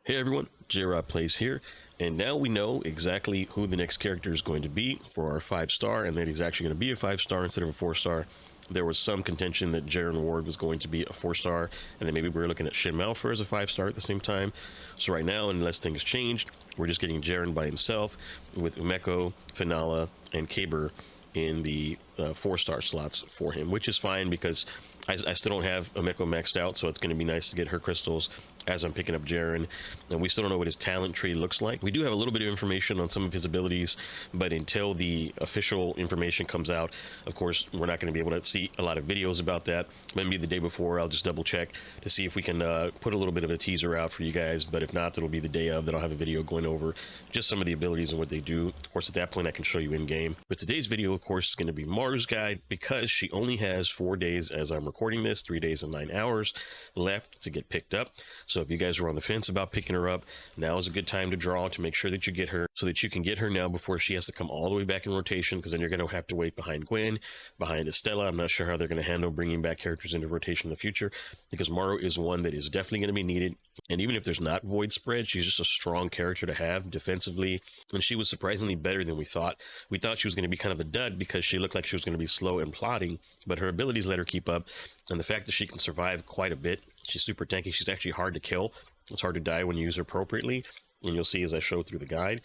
Hey everyone, J-Rob Plays here, and now we know exactly who the next character is going to be for our 5-star, and that he's actually going to be a 5-star instead of a 4-star. There was some contention that Jaren Ward was going to be a 4-star, and then maybe we were looking at Shin Malphur as a 5-star at the same time. So right now, unless things change, we're just getting Jaren by himself with Umeko, Finala, and Kaber in the 4-star slots for him, which is fine because I still don't have Umeko maxed out, so it's going to be nice to get her crystals as I'm picking up Jaren. And we still don't know what his talent tree looks like. We do have a little bit of information on some of his abilities, but until the official information comes out, of course, we're not going to be able to see a lot of videos about that. Maybe the day before, I'll just double check to see if we can put a little bit of a teaser out for you guys, but if not, that'll be the day of that I'll have a video going over just some of the abilities and what they do. Of course, at that point, I can show you in game. But today's video, of course, is going to be Maru's guide because she only has 4 days as I'm recording this, 3 days and 9 hours left to get picked up. So if you guys are on the fence about picking her up, now is a good time to draw to make sure that you get her so that you can get her now before she has to come all the way back in rotation, because then you're going to have to wait behind Gwen, behind Estella. I'm not sure how they're going to handle bringing back characters into rotation in the future, because Maru is one that is definitely going to be needed. And even if there's not void spread, she's just a strong character to have defensively. And she was surprisingly better than we thought. We thought she was going to be kind of a dud because she looked like she was going to be slow and plodding, but her abilities let her keep up. And the fact that she can survive quite a bit, she's super tanky. She's actually hard to kill. It's hard to die when you use her appropriately. And you'll see as I show through the guide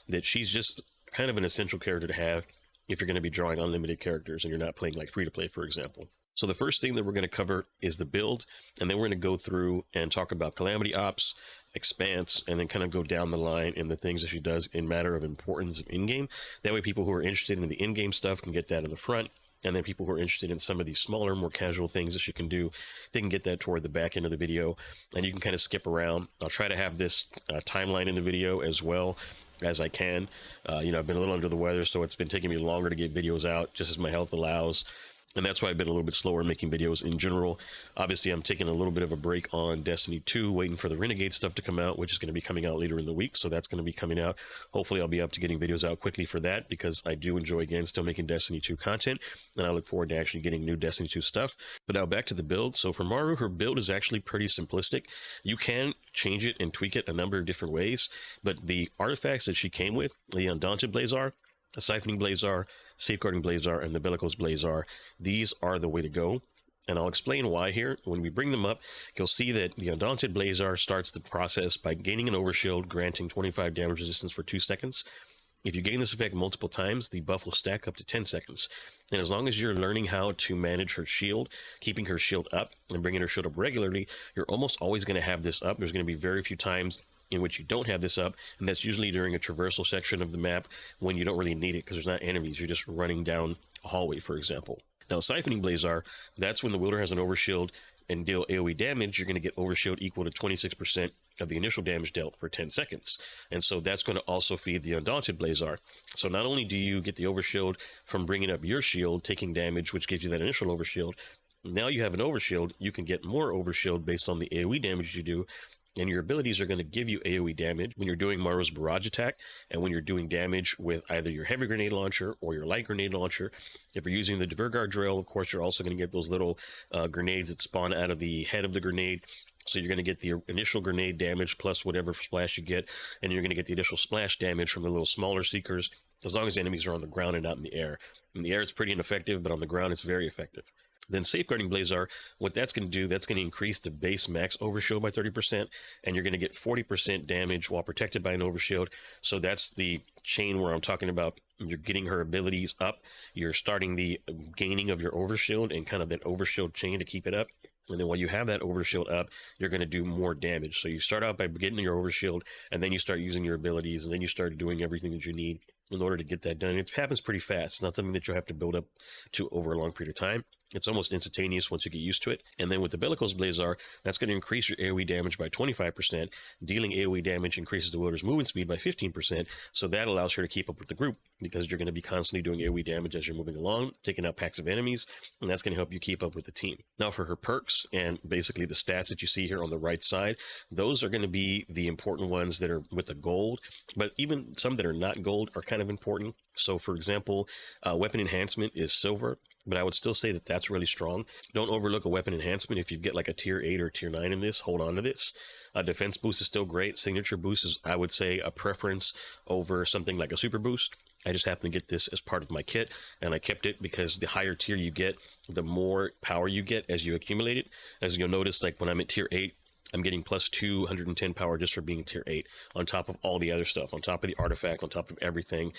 that she's just kind of an essential character to have if you're going to be drawing unlimited characters and you're not playing like free-to-play, for example. So the first thing that we're going to cover is the build, and then we're going to go through and talk about Calamity Ops, Expanse, and then kind of go down the line in the things that she does in matter of importance of in-game. That way people who are interested in the in-game stuff can get that in the front, and then people who are interested in some of these smaller, more casual things that she can do, they can get that toward the back end of the video, and you can kind of skip around. I'll try to have this timeline in the video as well as I can. You know, I've been a little under the weather, so it's been taking me longer to get videos out just as my health allows. And that's why I've been a little bit slower making videos in general. Obviously, I'm taking a little bit of a break on Destiny 2, waiting for the Renegade stuff to come out, which is going to be coming out later in the week. So that's going to be coming out. Hopefully, I'll be up to getting videos out quickly for that, because I do enjoy, again, still making Destiny 2 content. And I look forward to actually getting new Destiny 2 stuff. But now back to the build. So for Maru, her build is actually pretty simplistic. You can change it and tweak it a number of different ways. But the artifacts that she came with, the Undaunted Blazar, the Siphoning Blazar, Safeguarding Blazar, and the Bellicose Blazar, these are the way to go. And I'll explain why here. When we bring them up, you'll see that the Undaunted Blazar starts the process by gaining an overshield, granting 25 damage resistance for 2 seconds. If you gain this effect multiple times, the buff will stack up to 10 seconds. And as long as you're learning how to manage her shield, keeping her shield up, and bringing her shield up regularly, you're almost always going to have this up. There's going to be very few times in which you don't have this up, and that's usually during a traversal section of the map when you don't really need it because there's not enemies. You're just running down a hallway, for example. Now, Siphoning Blazar, that's when the wielder has an overshield and deal AoE damage. You're going to get overshield equal to 26% of the initial damage dealt for 10 seconds. And so that's going to also feed the Undaunted Blazar. So not only do you get the overshield from bringing up your shield, taking damage, which gives you that initial overshield, now you have an overshield, you can get more overshield based on the AoE damage you do. And your abilities are going to give you AoE damage when you're doing Maru's barrage attack, and when you're doing damage with either your heavy grenade launcher or your light grenade launcher. If you're using the Divergard drill, of course, you're also going to get those little grenades that spawn out of the head of the grenade. So you're going to get the initial grenade damage plus whatever splash you get, and you're going to get the initial splash damage from the little smaller seekers, as long as enemies are on the ground and not in the air. In the air, it's pretty ineffective, but on the ground, it's very effective. Then Safeguarding Blazar, what that's going to do, that's going to increase the base max overshield by 30%, and you're going to get 40% damage while protected by an overshield. So that's the chain where I'm talking about. You're getting her abilities up, you're starting the gaining of your overshield and kind of that overshield chain to keep it up. And then while you have that overshield up, you're going to do more damage. So you start out by getting your overshield, and then you start using your abilities, and then you start doing everything that you need in order to get that done. It happens pretty fast. It's not something that you'll have to build up to over a long period of time. It's almost instantaneous once you get used to it. And then with the Bellicose Blazar, that's going to increase your AoE damage by 25%. Dealing AoE damage increases the wielder's movement speed by 15%. So that allows her to keep up with the group, because you're going to be constantly doing AoE damage as you're moving along, taking out packs of enemies, and that's going to help you keep up with the team. Now for her perks and basically the stats that you see here on the right side, those are going to be the important ones that are with the gold, but even some that are not gold are kind of important. So for example, weapon enhancement is silver, but I would still say that that's really strong. Don't overlook a weapon enhancement. If you get like a tier 8 or tier 9 in this, hold on to this. Defense boost is still great. Signature boost is, I would say, a preference over something like a super boost. I just happen to get this as part of my kit, and I kept it because the higher tier you get, the more power you get as you accumulate it. As you'll notice, like when I'm at tier 8, I'm getting plus 210 power just for being tier 8, on top of all the other stuff, on top of the artifact, on top of everything.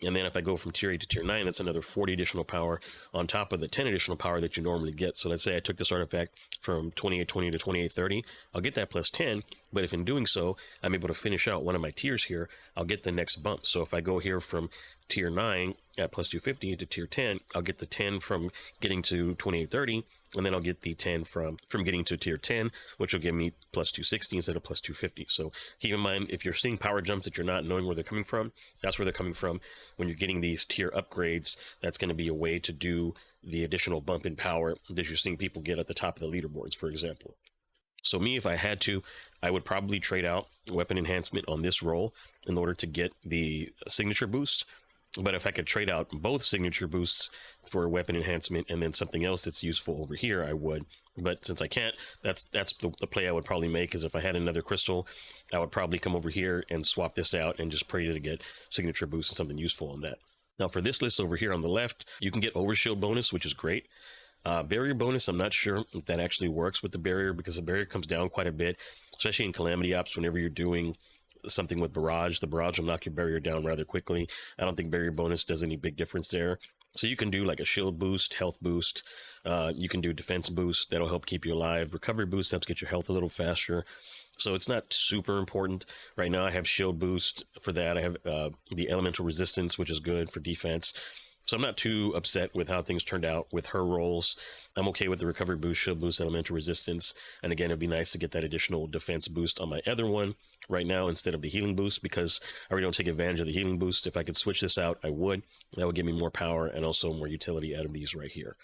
And then if I go from tier 8 to tier 9, that's another 40 additional power on top of the 10 additional power that you normally get. So let's say I took this artifact from 2820 to 2830, I'll get that plus 10, but if in doing so, I'm able to finish out one of my tiers here, I'll get the next bump. So if I go here from tier 9 at plus 250 to tier 10, I'll get the 10 from getting to 2830, and then I'll get the 10 from getting to tier 10, which will give me plus 260 instead of plus 250. So keep in mind, if you're seeing power jumps that you're not knowing where they're coming from, that's where they're coming from. When you're getting these tier upgrades, that's going to be a way to do the additional bump in power that you're seeing people get at the top of the leaderboards, for example. So me, if I had to, I would probably trade out weapon enhancement on this roll in order to get the signature boost. But if I could trade out both signature boosts for weapon enhancement and then something else that's useful over here, I would. But since I can't, that's the play I would probably make, is if I had another crystal, I would probably come over here and swap this out and just pray to get signature boost and something useful on that. Now for this list over here on the left, you can get overshield bonus, which is great. Barrier bonus, I'm not sure if that actually works with the barrier, because the barrier comes down quite a bit, especially in Calamity Ops. Whenever you're doing something with barrage, the barrage will knock your barrier down rather quickly. I don't think barrier bonus does any big difference there. So you can do like a shield boost, health boost, you can do defense boost, that'll help keep you alive. Recovery boost helps get your health a little faster. So it's not super important. Right now I have shield boost for that. I have the elemental resistance, which is good for defense. So I'm not too upset with how things turned out with her rolls. I'm okay with the recovery boost, shield boost, elemental resistance. And again, it'd be nice to get that additional defense boost on my other one right now instead of the healing boost, because I really don't take advantage of the healing boost. If I could switch this out, I would. That would give me more power and also more utility out of these right here.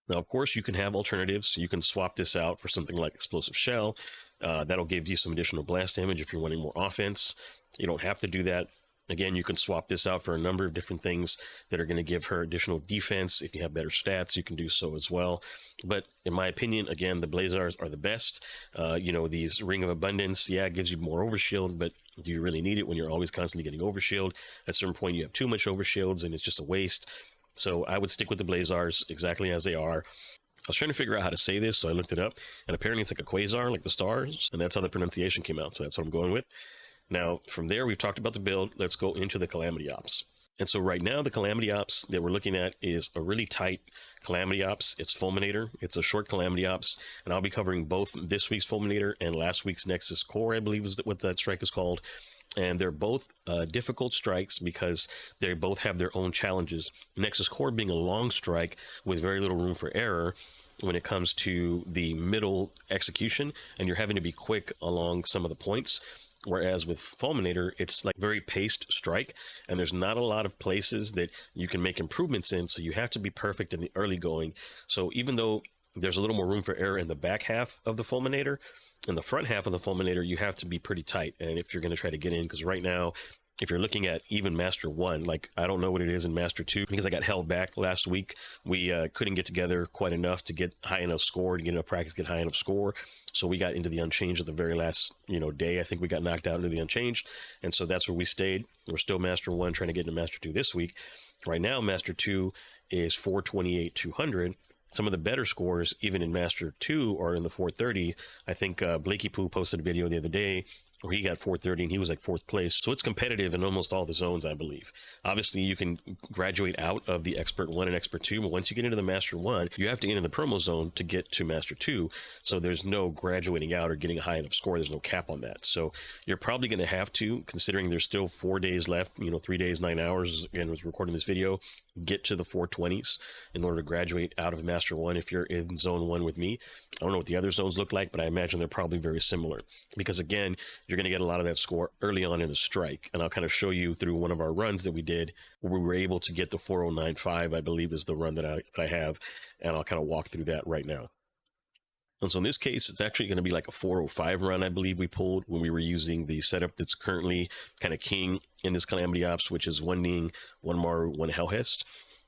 Now, of course, you can have alternatives. You can swap this out for something like Explosive Shell. That'll give you some additional blast damage if you're wanting more offense. You don't have to do that. Again, you can swap this out for a number of different things that are going to give her additional defense. If you have better stats, you can do so as well. But in my opinion, again, the Blazars are the best. You know, these Ring of Abundance, yeah, it gives you more overshield, but do you really need it when you're always constantly getting overshield? At a certain point, you have too much overshields and it's just a waste. So I would stick with the Blazars exactly as they are. I was trying to figure out how to say this, so I looked it up, and apparently it's like a quasar, like the stars, and that's how the pronunciation came out, so that's what I'm going with. Now, from there, we've talked about the build. Let's go into the Calamity Ops. And so right now, the Calamity Ops that we're looking at is a really tight Calamity Ops. It's Fulminator. It's a short Calamity Ops. And I'll be covering both this week's Fulminator and last week's Nexus Core, I believe is what that strike is called. And they're both difficult strikes because they both have their own challenges. Nexus Core being a long strike with very little room for error when it comes to the middle execution, and you're having to be quick along some of the points. Whereas with Fulminator, it's like very paced strike, and there's not a lot of places that you can make improvements in, so you have to be perfect in the early going. So even though there's a little more room for error in the back half of the Fulminator, in the front half of the Fulminator, you have to be pretty tight. And if you're going to try to get in, because right now, if you're looking at even Master 1, like I don't know what it is in Master 2 because I got held back last week. We couldn't get together quite enough to get high enough score, to get enough practice, get high enough score. So we got into the Unchanged at the very last, day. I think we got knocked out into the Unchanged. And so that's where we stayed. We're still Master 1, trying to get into Master 2 this week. Right now, Master 2 is 428, 200. Some of the better scores, even in Master 2, are in the 430. I think Blakey Poo posted a video the other day where he got 430 and he was like 4th place. So it's competitive in almost all the zones, I believe. Obviously, you can graduate out of the Expert 1 and Expert 2, but once you get into the Master 1, you have to get in the promo zone to get to Master 2. So there's no graduating out or getting a high enough score. There's no cap on that. So you're probably going to have to, considering there's still 4 days left, 3 days, 9 hours, again, I was recording this video, get to the 420s in order to graduate out of Master 1 if you're in Zone 1 with me. I don't know what the other zones look like, but I imagine they're probably very similar. Because again, you're going to get a lot of that score early on in the strike. And I'll kind of show you through one of our runs that we did where we were able to get the 4095, I believe is the run that I have. And I'll kind of walk through that right now. And so in this case, it's actually going to be like a 405 run, I believe we pulled when we were using the setup that's currently kind of king in this Calamity Ops, which is 1 Ning, 1 Maru, 1 Hellhest.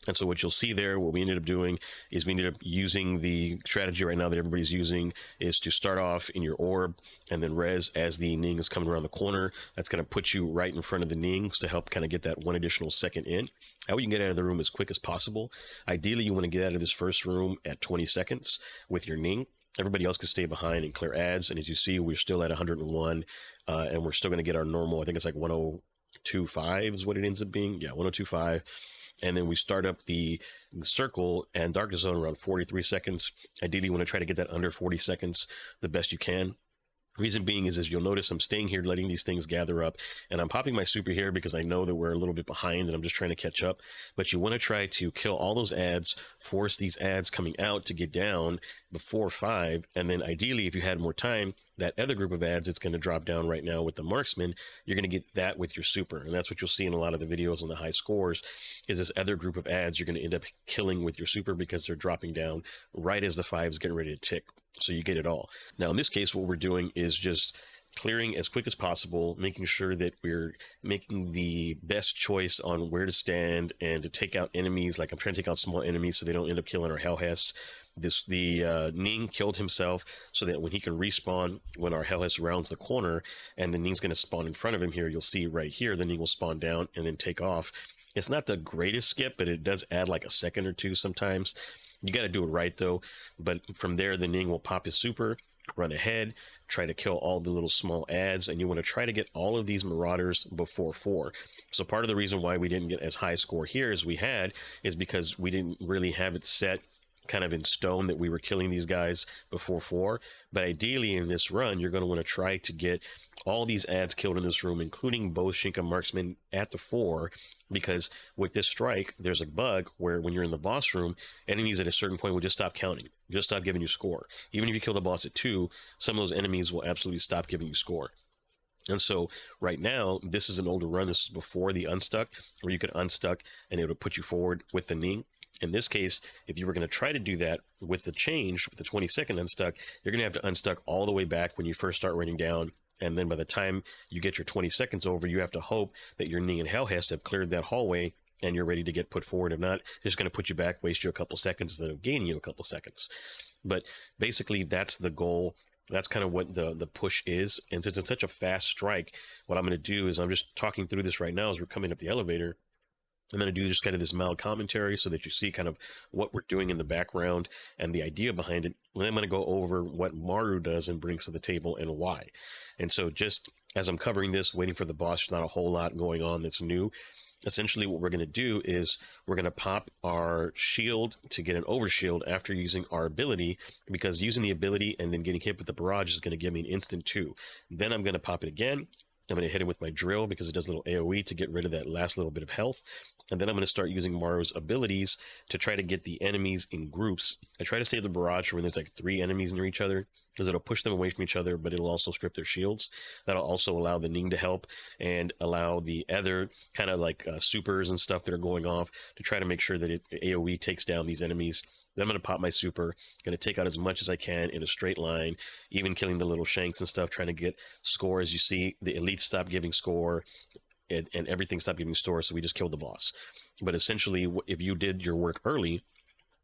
And so what you'll see there, what we ended up doing is we ended up using the strategy right now that everybody's using is to start off in your orb and then res as the Ning is coming around the corner. That's going to put you right in front of the Nings to help kind of get that one additional second in. How you can get out of the room as quick as possible. Ideally, you want to get out of this first room at 20 seconds with your Ning. Everybody else can stay behind and clear ads. And as you see, we're still at 101, and we're still going to get our normal, I think it's like 1025 is what it ends up being. Yeah, 1025. And then we start up the circle and darkness zone around 43 seconds. Ideally, you want to try to get that under 40 seconds the best you can. Reason being is you'll notice I'm staying here, letting these things gather up, and I'm popping my super here because I know that we're a little bit behind and I'm just trying to catch up. But you want to try to kill all those ads, force these ads coming out to get down before 5, and then ideally, if you had more time, that other group of ads it's going to drop down right now with the marksman, you're going to get that with your super. And that's what you'll see in a lot of the videos on the high scores, is this other group of ads you're going to end up killing with your super because they're dropping down right as the 5 is getting ready to tick. So you get it all. Now, in this case, what we're doing is just clearing as quick as possible, making sure that we're making the best choice on where to stand and to take out enemies. Like I'm trying to take out small enemies so they don't end up killing our Hellhests. The Ning killed himself so that when he can respawn when our Hellhest rounds the corner and the Ning's going to spawn in front of him here, you'll see right here, the Ning will spawn down and then take off. It's not the greatest skip, but it does add like a second or two sometimes. You got to do it right though. But from there, the Ning will pop his super, run ahead, try to kill all the little small ads, and you want to try to get all of these Marauders before 4. So part of the reason why we didn't get as high a score here as we had is because we didn't really have it set kind of in stone that we were killing these guys before 4. But ideally in this run, you're going to want to try to get all these ads killed in this room, including both Shinka marksmen at the 4, because with this strike, there's a bug where when you're in the boss room, enemies at a certain point will just stop counting, just stop giving you score. Even if you kill the boss at 2, some of those enemies will absolutely stop giving you score. And so right now, this is an older run. This is before the unstuck, where you could unstuck and it would put you forward with the Ning. In this case, if you were going to try to do that with the change, with the 20-second unstuck, you're going to have to unstuck all the way back when you first start running down. And then by the time you get your 20 seconds over, you have to hope that your Ning and Hellhest have cleared that hallway and you're ready to get put forward. If not, it's just going to put you back, waste you a couple seconds instead of gaining you a couple seconds. But basically, that's the goal. That's kind of what the push is. And since it's such a fast strike, what I'm going to do is I'm just talking through this right now as we're coming up the elevator. I'm going to do just kind of this mild commentary so that you see kind of what we're doing in the background and the idea behind it. And then I'm going to go over what Maru does and brings to the table and why. And so just as I'm covering this, waiting for the boss, there's not a whole lot going on that's new. Essentially what we're going to do is we're going to pop our shield to get an overshield after using our ability, because using the ability and then getting hit with the barrage is going to give me an instant 2. Then I'm going to pop it again. I'm going to hit him with my drill because it does a little AoE to get rid of that last little bit of health. And then I'm going to start using Maru's abilities to try to get the enemies in groups. I try to save the barrage when there's like 3 enemies near each other, because it'll push them away from each other, but it'll also strip their shields. That'll also allow the Ning to help and allow the other kind of like supers and stuff that are going off to try to make sure that AoE takes down these enemies. Then I'm going to pop my super, going to take out as much as I can in a straight line, even killing the little shanks and stuff, trying to get score. As you see, the elites stop giving score and everything stopped giving score, so we just killed the boss. But essentially, if you did your work early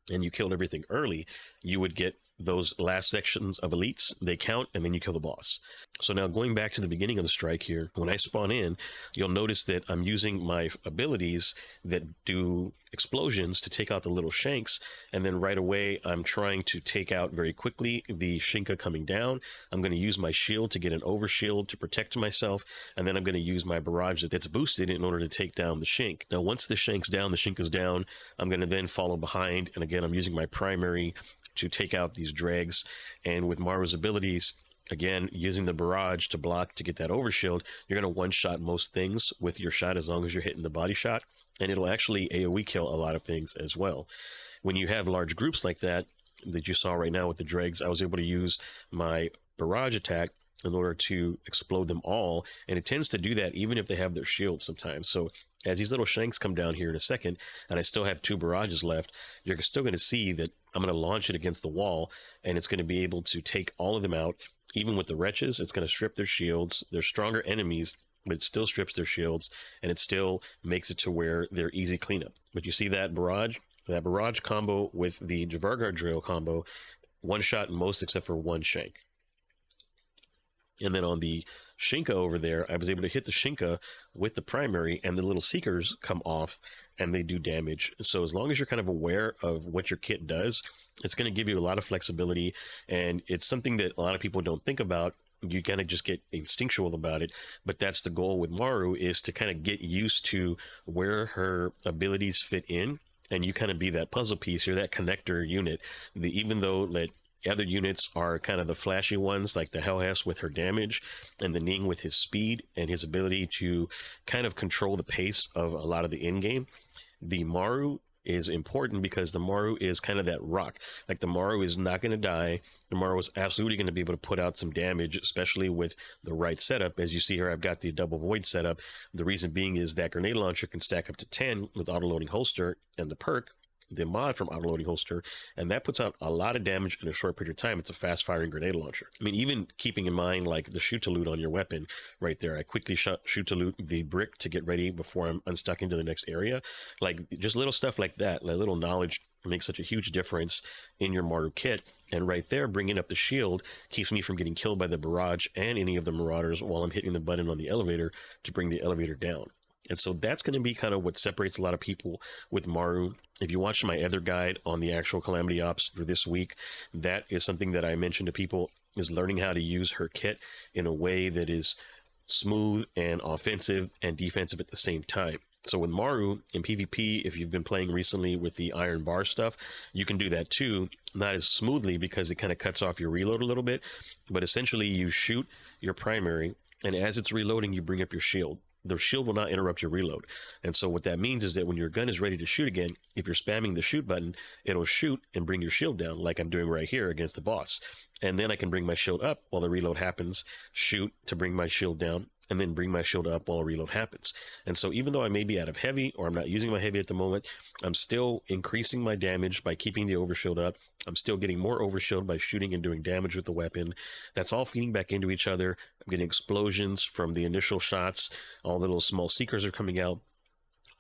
and you killed everything early, you would get those last sections of elites, they count, and then you kill the boss. So now going back to the beginning of the strike here, when I spawn in, you'll notice that I'm using my abilities that do explosions to take out the little shanks, and then right away I'm trying to take out very quickly the Shinka coming down. I'm going to use my shield to get an overshield to protect myself, and then I'm going to use my barrage that's boosted in order to take down the Shink. Now once the Shank's down, the Shinka's down, I'm going to then follow behind, and again I'm using my primary to take out these dregs. And with Maru's abilities, again, using the barrage to block to get that overshield, you're going to one-shot most things with your shot as long as you're hitting the body shot, and it'll actually AoE kill a lot of things as well. When you have large groups like that you saw right now with the dregs, I was able to use my barrage attack in order to explode them all, and it tends to do that even if they have their shields sometimes. So as these little shanks come down here in a second, and I still have 2 barrages left, you're still going to see that I'm going to launch it against the wall, and it's going to be able to take all of them out. Even with the wretches, it's going to strip their shields. They're stronger enemies, but it still strips their shields, and it still makes it to where they're easy cleanup. But you see that barrage combo with the Javargar drill combo, one shot most except for one shank. And then on the Shinka over there, I was able to hit the Shinka with the primary, and the little Seekers come off and they do damage. So as long as you're kind of aware of what your kit does, it's going to give you a lot of flexibility, and it's something that a lot of people don't think about. You kind of just get instinctual about it, but that's the goal with Maru, is to kind of get used to where her abilities fit in, and you kind of be that puzzle piece. You're that connector unit. Even though that other units are kind of the flashy ones, like the Hellhest with her damage, and the Ning with his speed and his ability to kind of control the pace of a lot of the end game. The Maru is important because the Maru is kind of that rock. Like, the Maru is not going to die. The Maru is absolutely going to be able to put out some damage, especially with the right setup. As you see here, I've got the double void setup. The reason being is that grenade launcher can stack up to 10 with auto-loading holster and the perk, the mod from auto-loading holster, and that puts out a lot of damage in a short period of time. It's a fast-firing grenade launcher. I mean, even keeping in mind like the shoot to loot on your weapon right there, I quickly shoot to loot the brick to get ready before I'm unstuck into the next area. Like, just little stuff like that, like little knowledge, makes such a huge difference in your Maru kit. And right there, bringing up the shield keeps me from getting killed by the barrage and any of the marauders while I'm hitting the button on the elevator to bring the elevator down. And so that's going to be kind of what separates a lot of people with Maru. If you watch my other guide on the actual Calamity Ops for this week, that is something that I mentioned to people, is learning how to use her kit in a way that is smooth and offensive and defensive at the same time. So with Maru in PvP, if you've been playing recently with the iron bar stuff, you can do that too. Not as smoothly because it kind of cuts off your reload a little bit, but essentially you shoot your primary, and as it's reloading, you bring up your shield. The shield will not interrupt your reload. And so what that means is that when your gun is ready to shoot again, if you're spamming the shoot button, it'll shoot and bring your shield down, like I'm doing right here against the boss. And then I can bring my shield up while the reload happens, shoot to bring my shield down, and then bring my shield up while a reload happens. And so even though I may be out of heavy, or I'm not using my heavy at the moment, I'm still increasing my damage by keeping the overshield up. I'm still getting more overshield by shooting and doing damage with the weapon. That's all feeding back into each other. I'm getting explosions from the initial shots. All the little small seekers are coming out.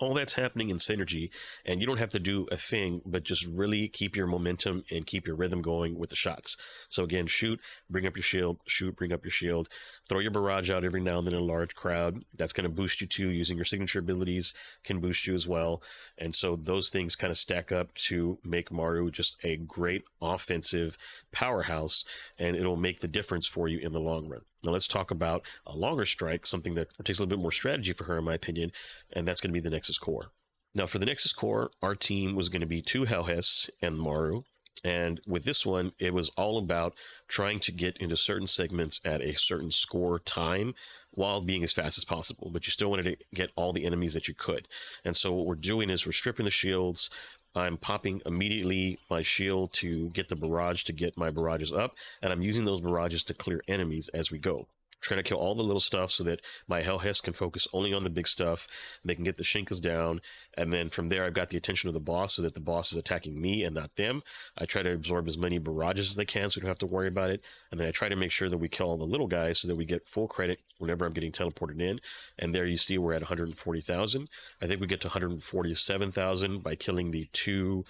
All that's happening in synergy, and you don't have to do a thing but just really keep your momentum and keep your rhythm going with the shots. So again, shoot, bring up your shield, shoot, bring up your shield, throw your barrage out every now and then in a large crowd. That's going to boost you too. Using your signature abilities can boost you as well. And so those things kind of stack up to make Maru just a great offensive powerhouse, and it'll make the difference for you in the long run. Now let's talk about a longer strike, something that takes a little bit more strategy for her, in my opinion, and that's going to be the Nexus Core. Now for the Nexus Core, our team was going to be 2 Hellhests and Maru, and with this one, it was all about trying to get into certain segments at a certain score time while being as fast as possible, but you still wanted to get all the enemies that you could. And so what we're doing is we're stripping the shields. I'm popping immediately my shield to get the barrage, to get my barrages up, and I'm using those barrages to clear enemies as we go. Trying to kill all the little stuff so that my Hellhest can focus only on the big stuff. They can get the Shinkas down, and then from there I've got the attention of the boss so that the boss is attacking me and not them. I try to absorb as many barrages as I can so we don't have to worry about it, and then I try to make sure that we kill all the little guys so that we get full credit whenever I'm getting teleported in. And there you see we're at 140,000. I think we get to 147,000 by killing the 2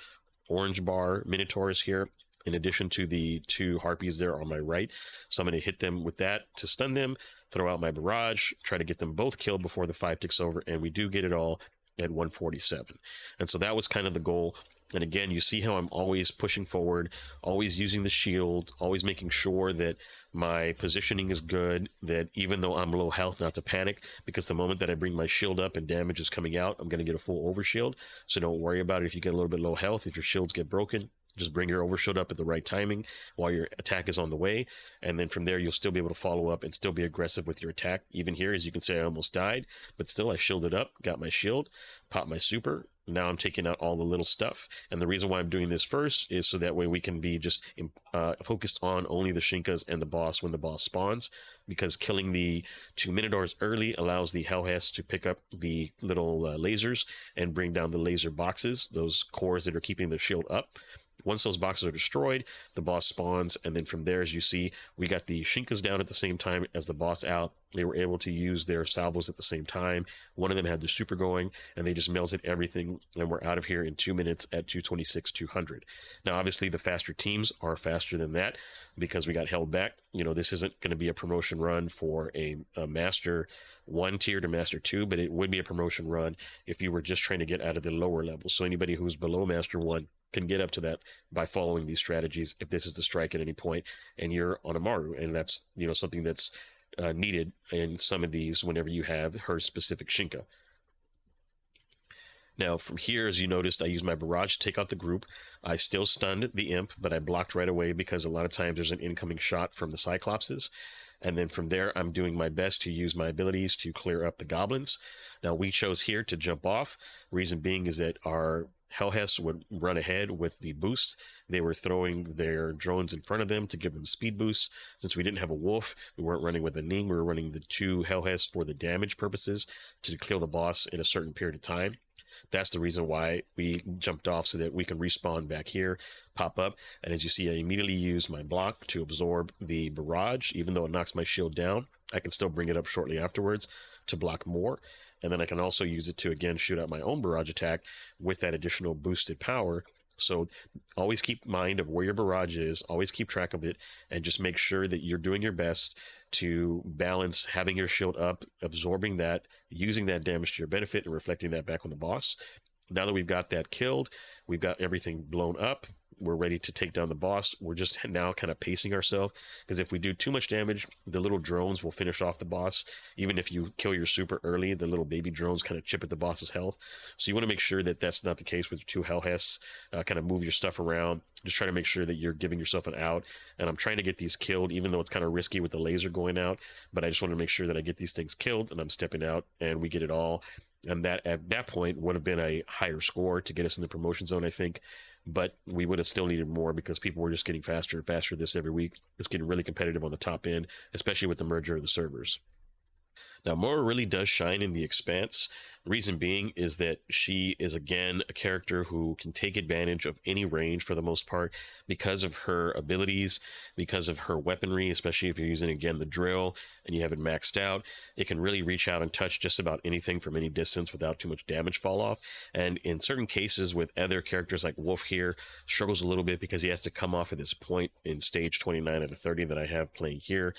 orange bar Minotaurs here, in addition to the 2 harpies there on my right. So I'm going to hit them with that to stun them, throw out my barrage, try to get them both killed before the 5 ticks over, and we do get it all at 147. And so that was kind of the goal. And again, you see how I'm always pushing forward, always using the shield, always making sure that my positioning is good, that even though I'm low health, not to panic, because the moment that I bring my shield up and damage is coming out, I'm going to get a full overshield. So don't worry about it if you get a little bit low health. If your shields get broken, just bring your overshield up at the right timing while your attack is on the way. And then from there, you'll still be able to follow up and still be aggressive with your attack. Even here, as you can see, I almost died, but still I shielded up, got my shield, popped my super. Now I'm taking out all the little stuff. And the reason why I'm doing this first is so that way we can be just focused on only the Shinkas and the boss when the boss spawns, because killing the 2 Minotaurs early allows the Hellhest to pick up the little lasers and bring down the laser boxes, those cores that are keeping the shield up. Once those boxes are destroyed, the boss spawns, and then from there, as you see, we got the Shinkas down at the same time as the boss out. They were able to use their salvos at the same time. One of them had the super going, and they just melted everything, and we're out of here in 2 minutes at 226, 200. Now, obviously, the faster teams are faster than that because we got held back. You know, this isn't going to be a promotion run for a Master 1 tier to Master 2, but it would be a promotion run if you were just trying to get out of the lower levels. So anybody who's below Master 1 can get up to that by following these strategies if this is the strike at any point and you're on a Maru, and that's, you know, something that's needed in some of these whenever you have her specific Shinka. Now from here, as you noticed, I used my barrage to take out the group. I still stunned the imp, but I blocked right away because a lot of times there's an incoming shot from the Cyclopses. And then from there, I'm doing my best to use my abilities to clear up the goblins. Now we chose here to jump off. Reason being is that our Hellhests would run ahead with the boost. They were throwing their drones in front of them to give them speed boosts. Since we didn't have a wolf, we weren't running with a Ning, we were running the 2 Hellhests for the damage purposes to kill the boss in a certain period of time. That's the reason why we jumped off, so that we can respawn back here, pop up, and as you see, I immediately use my block to absorb the barrage. Even though it knocks my shield down, I can still bring it up shortly afterwards to block more, and then I can also use it to again shoot out my own barrage attack with that additional boosted power. So always keep mind of where your barrage is, always keep track of it, and just make sure that you're doing your best to balance having your shield up, absorbing that, using that damage to your benefit, and reflecting that back on the boss. Now that we've got that killed, we've got everything blown up, we're ready to take down the boss. We're just now kind of pacing ourselves, because if we do too much damage, the little drones will finish off the boss. Even if you kill your super early, the little baby drones kind of chip at the boss's health. So you want to make sure that that's not the case with your 2 Hellhests. Kind of move your stuff around. Just try to make sure that you're giving yourself an out. And I'm trying to get these killed, even though it's kind of risky with the laser going out. But I just want to make sure that I get these things killed, and I'm stepping out, and we get it all. And that at that point would have been a higher score to get us in the promotion zone, I think. But we would have still needed more because people were just getting faster and faster this every week. It's getting really competitive on the top end, especially with the merger of the servers. Now, Maru really does shine in the Expanse. Reason being is that she is, again, a character who can take advantage of any range for the most part because of her abilities, because of her weaponry, especially if you're using, again, the drill and you have it maxed out. It can really reach out and touch just about anything from any distance without too much damage fall off. And in certain cases with other characters like Wolf here, struggles a little bit because he has to come off at this point in stage 29 out of 30 that I have playing here.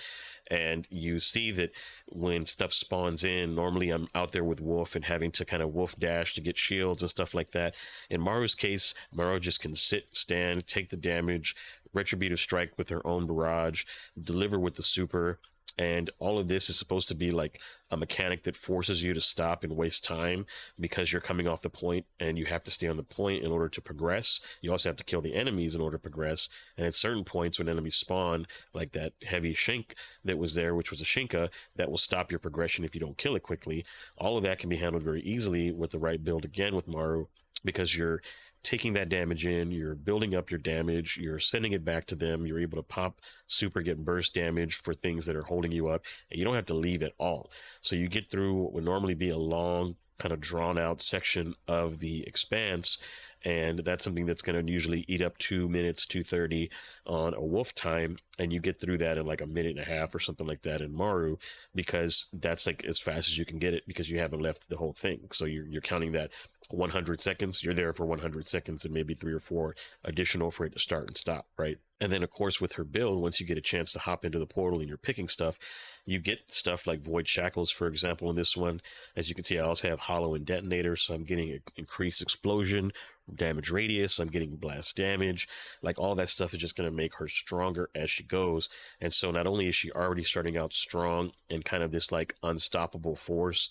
And you see that when stuff spawns in, normally I'm out there with Wolf and having to kind of wolf dash to get shields and stuff like that. In Maru's case, Maru just can sit, stand, take the damage, retributive strike with her own barrage, deliver with the super, and all of this is supposed to be like a mechanic that forces you to stop and waste time because you're coming off the point and you have to stay on the point in order to progress. You also have to kill the enemies in order to progress. And at certain points when enemies spawn, like that heavy Shink that was there, which was a Shinka, that will stop your progression if you don't kill it quickly. All of that can be handled very easily with the right build, again, with Maru, because you're taking that damage in, you're building up your damage, you're sending it back to them, you're able to pop super, get burst damage for things that are holding you up, and you don't have to leave at all. So you get through what would normally be a long, kind of drawn out section of the Expanse, and that's something that's going to usually eat up 2 minutes, 2:30 on a wolf time, and you get through that in like a minute and a half or something like that in Maru, because that's like as fast as you can get it because you haven't left the whole thing. So you're counting that 100 seconds, you're there for 100 seconds and maybe 3 or 4 additional for it to start and stop, right? And then of course with her build, once you get a chance to hop into the portal and you're picking stuff, you get stuff like Void Shackles, for example. In this one, as you can see, I also have Hollow and Detonator, so I'm getting increased explosion, damage radius, I'm getting blast damage. Like all that stuff is just going to make her stronger as she goes. And so not only is she already starting out strong and kind of this like unstoppable force,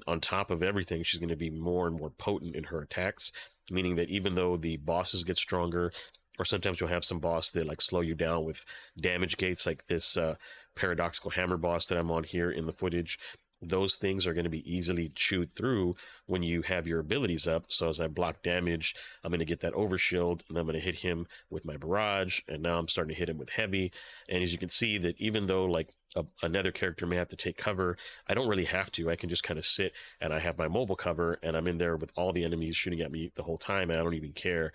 on top of everything, she's going to be more and more potent in her attacks, meaning that even though the bosses get stronger, or sometimes you'll have some boss that like slow you down with damage gates, like this paradoxical hammer boss that I'm on here in the footage. Those things are going to be easily chewed through when you have your abilities up. So as I block damage, I'm going to get that overshield, and I'm going to hit him with my barrage, and now I'm starting to hit him with heavy. And as you can see, that even though like another character may have to take cover, I don't really have to. I can just kind of sit, and I have my mobile cover, and I'm in there with all the enemies shooting at me the whole time, and I don't even care.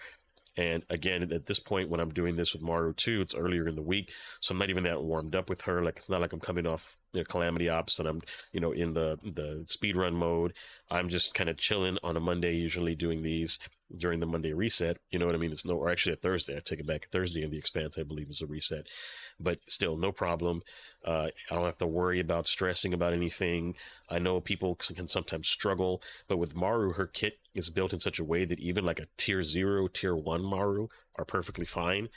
And again, at this point, when I'm doing this with Maru too, it's earlier in the week, so I'm not even that warmed up with her. Like it's not like I'm coming off Calamity Ops and I'm in the speed run mode. I'm just kind of chilling on a Monday, usually doing these during the Monday reset. You know what I mean? It's no, or actually a Thursday. I take it back. Thursday in the Expanse, I believe, is a reset, but still no problem. I don't have to worry about stressing about anything. I know people can sometimes struggle, but with Maru, her kit is built in such a way that even like a tier 0, tier 1 Maru are perfectly fine.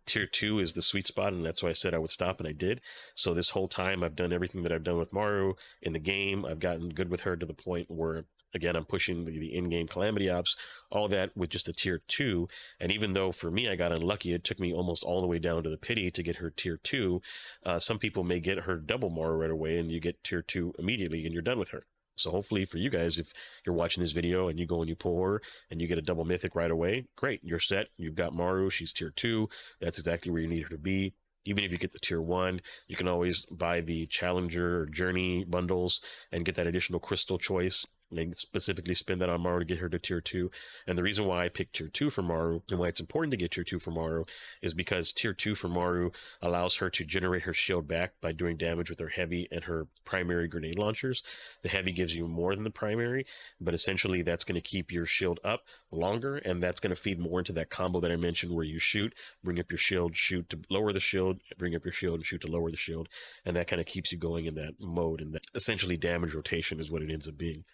Tier 2 is the sweet spot, and that's why I said I would stop, and I did. So this whole time, I've done everything that I've done with Maru in the game. I've gotten good with her to the point where, again, I'm pushing the in-game Calamity Ops, all that with just a tier 2. And even though for me, I got unlucky, it took me almost all the way down to the pity to get her tier 2. Some people may get her double Maru right away, and you get tier 2 immediately, and you're done with her. So hopefully for you guys, if you're watching this video and you go and you pull her and you get a double mythic right away, great, you're set. You've got Maru, she's tier 2. That's exactly where you need her to be. Even if you get the tier 1, you can always buy the Challenger or Journey bundles and get that additional crystal choice and specifically spend that on Maru to get her to tier 2. And the reason why I picked tier 2 for Maru and why it's important to get tier 2 for Maru is because tier 2 for Maru allows her to generate her shield back by doing damage with her heavy and her primary grenade launchers. The heavy gives you more than the primary, but essentially that's going to keep your shield up longer, and that's going to feed more into that combo that I mentioned where you shoot, bring up your shield, shoot to lower the shield, bring up your shield, and shoot to lower the shield. And that kind of keeps you going in that mode, and that essentially damage rotation is what it ends up being.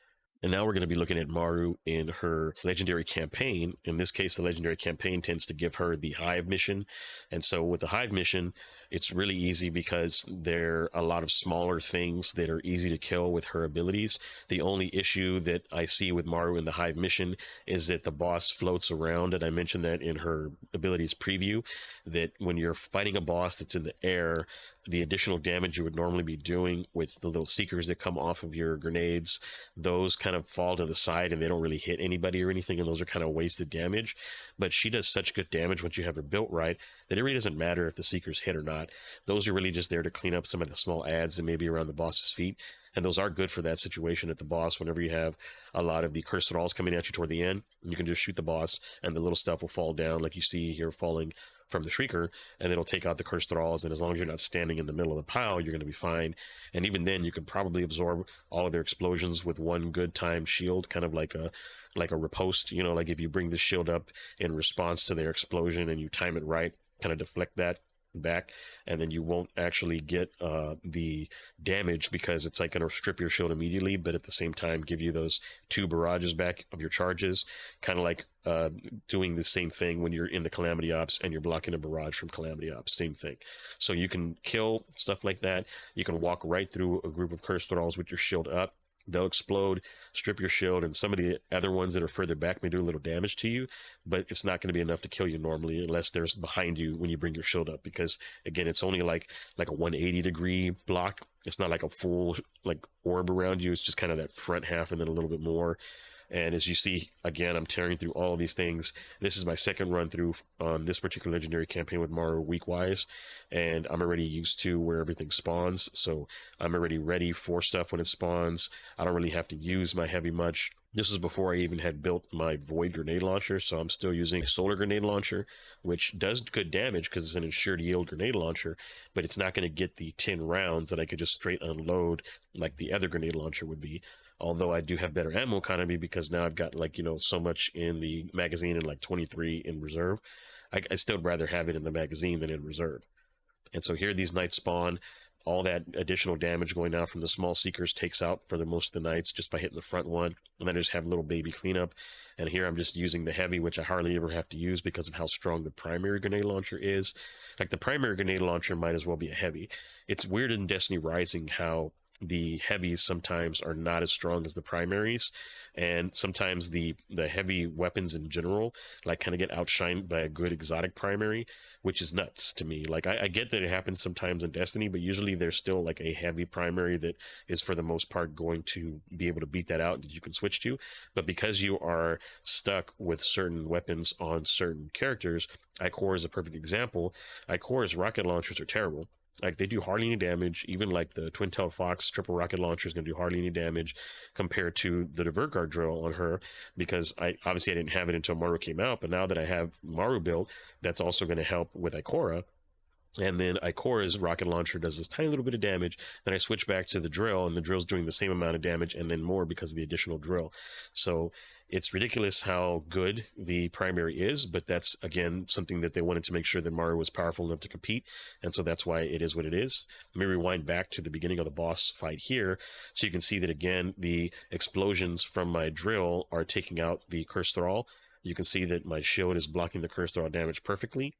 And now we're going to be looking at Maru in her legendary campaign. In this case, the legendary campaign tends to give her the Hive mission. And so with the Hive mission, it's really easy because there are a lot of smaller things that are easy to kill with her abilities. The only issue that I see with Maru in the Hive mission is that the boss floats around. And I mentioned that in her abilities preview, that when you're fighting a boss that's in the air, the additional damage you would normally be doing with the little seekers that come off of your grenades, those kind of fall to the side and they don't really hit anybody or anything, and those are kind of wasted damage. But she does such good damage once you have her built right that it really doesn't matter if the seekers hit or not. Those are really just there to clean up some of the small ads that may be around the boss's feet, and those are good for that situation at the boss. Whenever you have a lot of the cursed thralls coming at you toward the end, you can just shoot the boss and the little stuff will fall down like you see here falling from the Shrieker, and it'll take out the cursed thralls. And as long as you're not standing in the middle of the pile, you're going to be fine. And even then, you can probably absorb all of their explosions with one good time shield, kind of like a riposte. Like if you bring the shield up in response to their explosion and you time it right, kind of deflect that back, and then you won't actually get the damage because it's like going to strip your shield immediately, but at the same time give you those 2 barrages back of your charges, kind of like doing the same thing when you're in the Calamity Ops and you're blocking a barrage from Calamity Ops. Same thing. So you can kill stuff like that. You can walk right through a group of cursed thralls with your shield up. They'll explode, strip your shield, and some of the other ones that are further back may do a little damage to you, but it's not going to be enough to kill you normally unless there's behind you when you bring your shield up, because again, it's only like a 180-degree block. It's not like a full like orb around you. It's just kind of that front half and then a little bit more. And as you see, again, I'm tearing through all of these things. This is my second run through on this particular legendary campaign with Maru week-wise, and I'm already used to where everything spawns, so I'm already ready for stuff when it spawns. I don't really have to use my heavy much. This was before I even had built my Void grenade launcher, so I'm still using a solar grenade launcher, which does good damage because it's an ensured yield grenade launcher, but it's not going to get the 10 rounds that I could just straight unload like the other grenade launcher would be. Although I do have better ammo economy because now I've got so much in the magazine and like 23 in reserve. I still rather have it in the magazine than in reserve. And so here these knights spawn. All that additional damage going down from the small seekers takes out for the most of the knights just by hitting the front one. And then I just have a little baby cleanup. And here I'm just using the heavy, which I hardly ever have to use because of how strong the primary grenade launcher is. Like the primary grenade launcher might as well be a heavy. It's weird in Destiny Rising how the heavies sometimes are not as strong as the primaries, and sometimes the heavy weapons in general like kind of get outshined by a good exotic primary, which is nuts to me. Like I get that it happens sometimes in Destiny, but usually there's still like a heavy primary that is for the most part going to be able to beat that out that you can switch to. But because you are stuck with certain weapons on certain characters, Icor's is a perfect example. Icor's rocket launchers are terrible. Like they do hardly any damage. Even like the twin-tailed fox triple rocket launcher is going to do hardly any damage compared to the divert guard drill on her, because I obviously I didn't have it until Maru came out, but now that I have Maru built, that's also going to help with Ikora. And then Ikora's rocket launcher does this tiny little bit of damage. Then I switch back to the drill, and the drill's doing the same amount of damage and then more because of the additional drill. So it's ridiculous how good the primary is, but that's, again, something that they wanted to make sure that Maru was powerful enough to compete. And so that's why it is what it is. Let me rewind back to the beginning of the boss fight here. So you can see that, again, the explosions from my drill are taking out the Curse Thrall. You can see that my shield is blocking the Curse Thrall damage perfectly.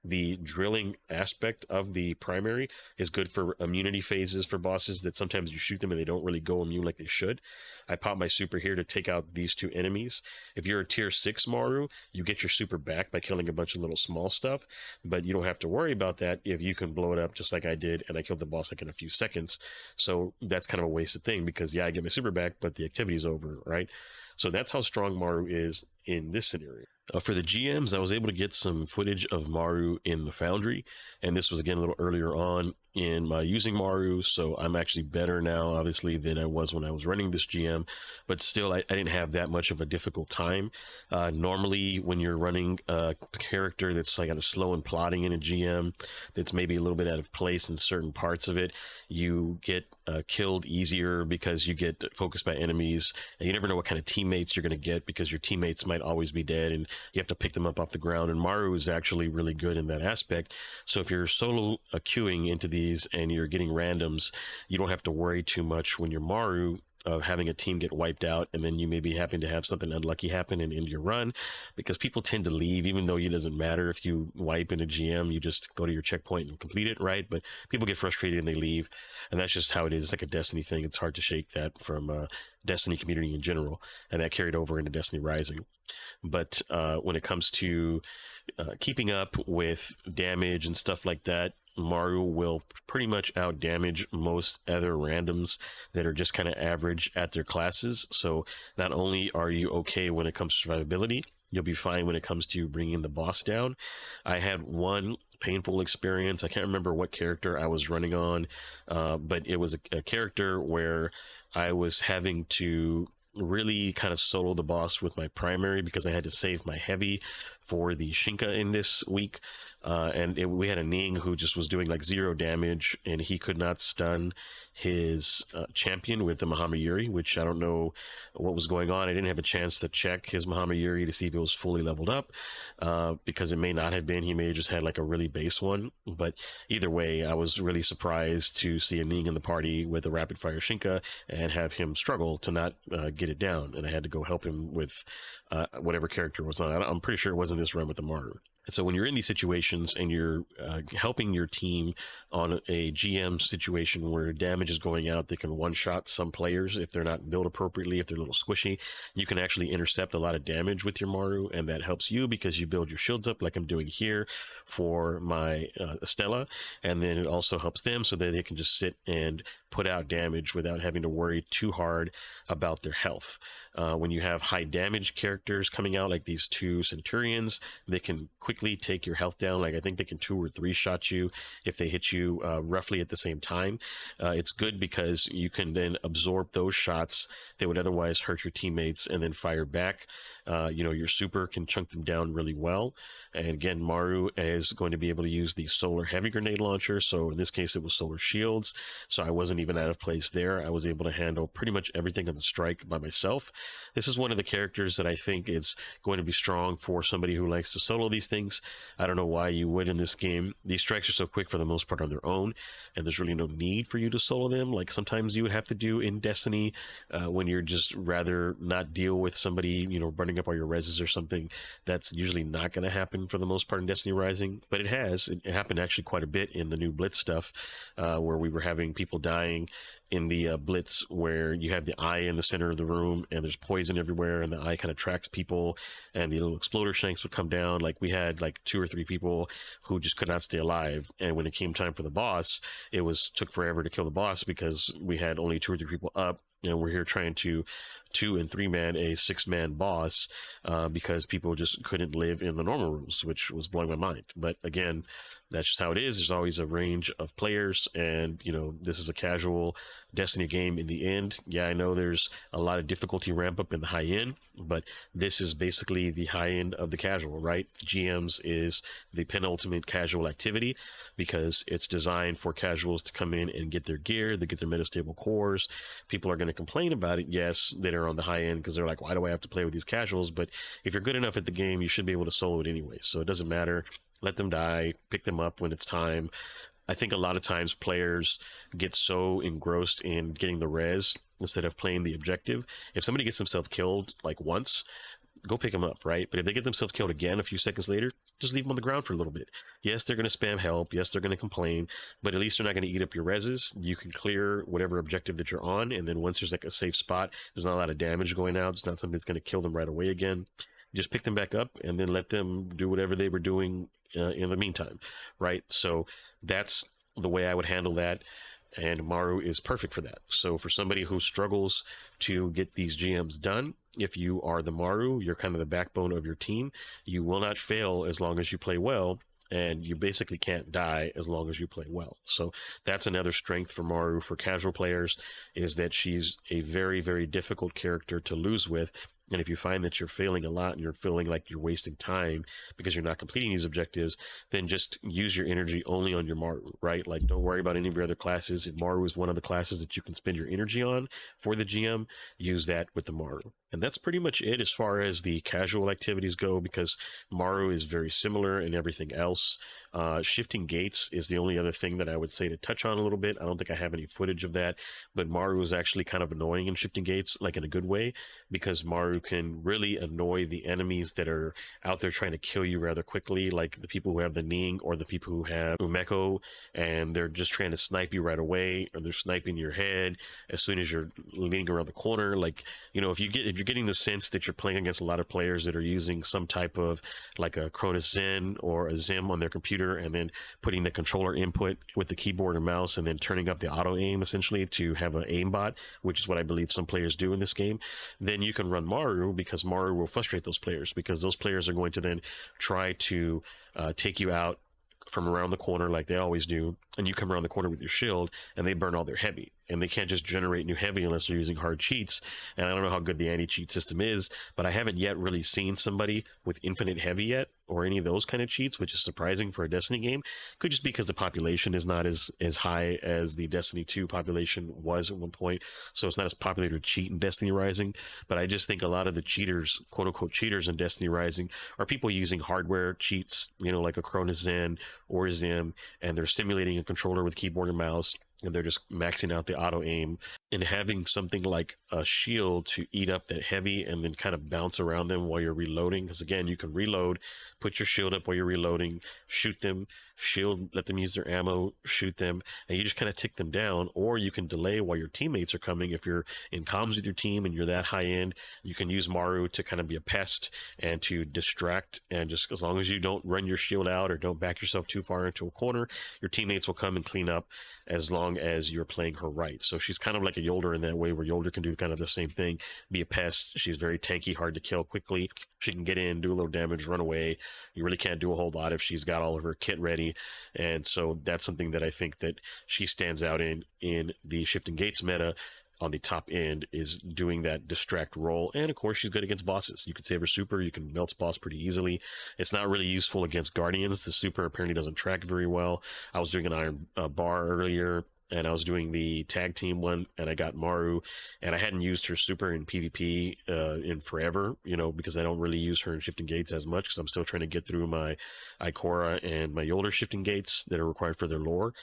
The drilling aspect of the primary is good for immunity phases for bosses that sometimes you shoot them and they don't really go immune like they should. I pop my super here to take out these two enemies. If you're a tier 6 Maru, you get your super back by killing a bunch of little small stuff, but you don't have to worry about that if you can blow it up just like I did, and I killed the boss like in a few seconds. So that's kind of a wasted thing, because yeah, I get my super back, but the activity's over, right? So that's how strong Maru is in this scenario. For the GMs, I was able to get some footage of Maru in the Foundry, and this was again a little earlier on in my using Maru, so I'm actually better now, obviously, than I was when I was running this GM, but still, I didn't have that much of a difficult time. Normally, when you're running a character that's like kind of slow and plotting in a GM, that's maybe a little bit out of place in certain parts of it, you get killed easier because you get focused by enemies, and you never know what kind of teammates you're going to get, because your teammates might always be dead, and you have to pick them up off the ground. And Maru is actually really good in that aspect. So if you're solo queuing into these and you're getting randoms, you don't have to worry too much when you're Maru of having a team get wiped out, and then you may be happen to have something unlucky happen and end your run, because people tend to leave, even though it doesn't matter if you wipe in a GM, you just go to your checkpoint and complete it, right? But people get frustrated and they leave, and that's just how it is. It's like a Destiny thing. It's hard to shake that from Destiny community in general, and that carried over into Destiny Rising. But when it comes to keeping up with damage and stuff like that, Maru will pretty much out damage most other randoms that are just kind of average at their classes. So not only are you okay when it comes to survivability, you'll be fine when it comes to bringing the boss down. I had one painful experience. I can't remember what character I was running on, but it was a character where I was having to really kind of solo the boss with my primary, because I had to save my heavy for the Shinka in this week. We had a Ning who just was doing like 0 damage, and he could not stun his champion with the Muhammad Yuri, which I don't know what was going on. I didn't have a chance to check his Muhammad Yuri to see if it was fully leveled up, because it may not have been. He may have just had like a really base one. But either way, I was really surprised to see a Ning in the party with a rapid fire Shinka and have him struggle to not get it down. And I had to go help him with whatever character was on. I'm pretty sure it wasn't this run with the Maru. So when you're in these situations and you're helping your team on a GM situation where damage is going out, they can one-shot some players if they're not built appropriately, if they're a little squishy. You can actually intercept a lot of damage with your Maru, and that helps you because you build your shields up like I'm doing here for my Estella, and then it also helps them so that they can just sit and put out damage without having to worry too hard about their health. When you have high damage characters coming out like these 2 Centurions, they can quickly take your health down. Like I think they can 2 or 3 shot you if they hit you roughly at the same time. It's good because you can then absorb those shots that would otherwise hurt your teammates and then fire back. Your super can chunk them down really well. And again, Maru is going to be able to use the solar heavy grenade launcher. So in this case, it was solar shields. So I wasn't even out of place there. I was able to handle pretty much everything on the strike by myself. This is one of the characters that I think is going to be strong for somebody who likes to solo these things. I don't know why you would in this game. These strikes are so quick for the most part on their own, and there's really no need for you to solo them like sometimes you would have to do in Destiny when you're just rather not deal with somebody, burning up all your reses or something. That's usually not going to happen for the most part in Destiny Rising, but it has. It happened actually quite a bit in the new Blitz stuff, where we were having people dying in the Blitz, where you have the eye in the center of the room and there's poison everywhere, and the eye kind of tracks people, and the little exploder shanks would come down. Like we had like 2 or 3 people who just could not stay alive, and when it came time for the boss, it took forever to kill the boss because we had only 2 or 3 people up, and we're here trying to 2 and 3 man a 6-man boss because people just couldn't live in the normal rooms, which was blowing my mind. But again, That's just how it is. There's always a range of players, and you know, this is a casual Destiny game in the end. Yeah, I know there's a lot of difficulty ramp up in the high end, but this is basically the high end of the casual, right? GMs is the penultimate casual activity because it's designed for casuals to come in and get their gear, they get their metastable cores. People are going to complain about it, yes, that are on the high end because they're like, why do I have to play with these casuals? But if you're good enough at the game, you should be able to solo it anyway. So it doesn't matter. Let them die, pick them up when it's time. I think a lot of times players get so engrossed in getting the res instead of playing the objective. If somebody gets themselves killed like once, go pick them up, right? But if they get themselves killed again a few seconds later, just leave them on the ground for a little bit. Yes, they're going to spam help. Yes, they're going to complain, but at least they're not going to eat up your reses. You can clear whatever objective that you're on, and then once there's like a safe spot, there's not a lot of damage going out. It's not something that's going to kill them right away again. Just pick them back up and then let them do whatever they were doing in the meantime, right? So that's the way I would handle that. And Maru is perfect for that. So for somebody who struggles to get these GMs done, if you are the Maru, you're kind of the backbone of your team. You will not fail as long as you play well, and you basically can't die as long as you play well. So that's another strength for Maru for casual players, is that she's a very, very difficult character to lose with. And if you find that you're failing a lot and you're feeling like you're wasting time because you're not completing these objectives, then just use your energy only on your Maru, right? Like, don't worry about any of your other classes. If Maru is one of the classes that you can spend your energy on for the GM, use that with the Maru. And that's pretty much it as far as the casual activities go, because Maru is very similar in everything else. Shifting gates is the only other thing that I would say to touch on a little bit. I don't think I have any footage of that, but Maru is actually kind of annoying in shifting gates, like in a good way, because Maru can really annoy the enemies that are out there trying to kill you rather quickly, like the people who have the Ning or the people who have Umeko, and they're just trying to snipe you right away, or they're sniping your head as soon as you're leaning around the corner. Like, you know, if you're getting the sense that you're playing against a lot of players that are using some type of like a Cronus Zen or a Zim on their computer, and then putting the controller input with the keyboard and mouse and then turning up the auto aim essentially to have an aimbot, which is what I believe some players do in this game, then you can run Maru, because Maru will frustrate those players, because those players are going to then try to take you out from around the corner like they always do, and you come around the corner with your shield and they burn all their heavy, and they can't just generate new heavy unless they're using hard cheats. And I don't know how good the anti-cheat system is, but I haven't yet really seen somebody with infinite heavy yet, or any of those kind of cheats, which is surprising for a Destiny game. Could just be because the population is not as high as the Destiny 2 population was at one point, so it's not as popular to cheat in Destiny Rising. But I just think a lot of the cheaters, quote unquote cheaters in Destiny Rising, are people using hardware cheats, you know, like a Cronus Zen or a Zim, and they're simulating a controller with keyboard and mouse, and they're just maxing out the auto aim and having something like a shield to eat up that heavy and then kind of bounce around them while you're reloading. Because again, you can reload, put your shield up while you're reloading, shoot them, shield, let them use their ammo, shoot them, and you just kind of tick them down. Or you can delay while your teammates are coming. If you're in comms with your team and you're that high end, you can use Maru to kind of be a pest and to distract, and just as long as you don't run your shield out or don't back yourself too far into a corner, your teammates will come and clean up, as long as you're playing her right. So she's kind of like a Yolder in that way, where Yolder can do kind of the same thing, be a pest. She's very tanky, hard to kill quickly. She can get in, do a little damage, run away. You really can't do a whole lot if she's got all of her kit ready. And so that's something that I think that she stands out in the Shifting Gates meta on the top end, is doing that distract role. And of course, she's good against bosses. You can save her super, you can melt boss pretty easily. It's not really useful against Guardians. The super apparently doesn't track very well. I was doing an iron bar earlier, and I was doing the tag team one, and I got Maru, and I hadn't used her super in PvP in forever, you know, because I don't really use her in Shifting Gates as much, because I'm still trying to get through my Ikora and my Yolder Shifting Gates that are required for their lore.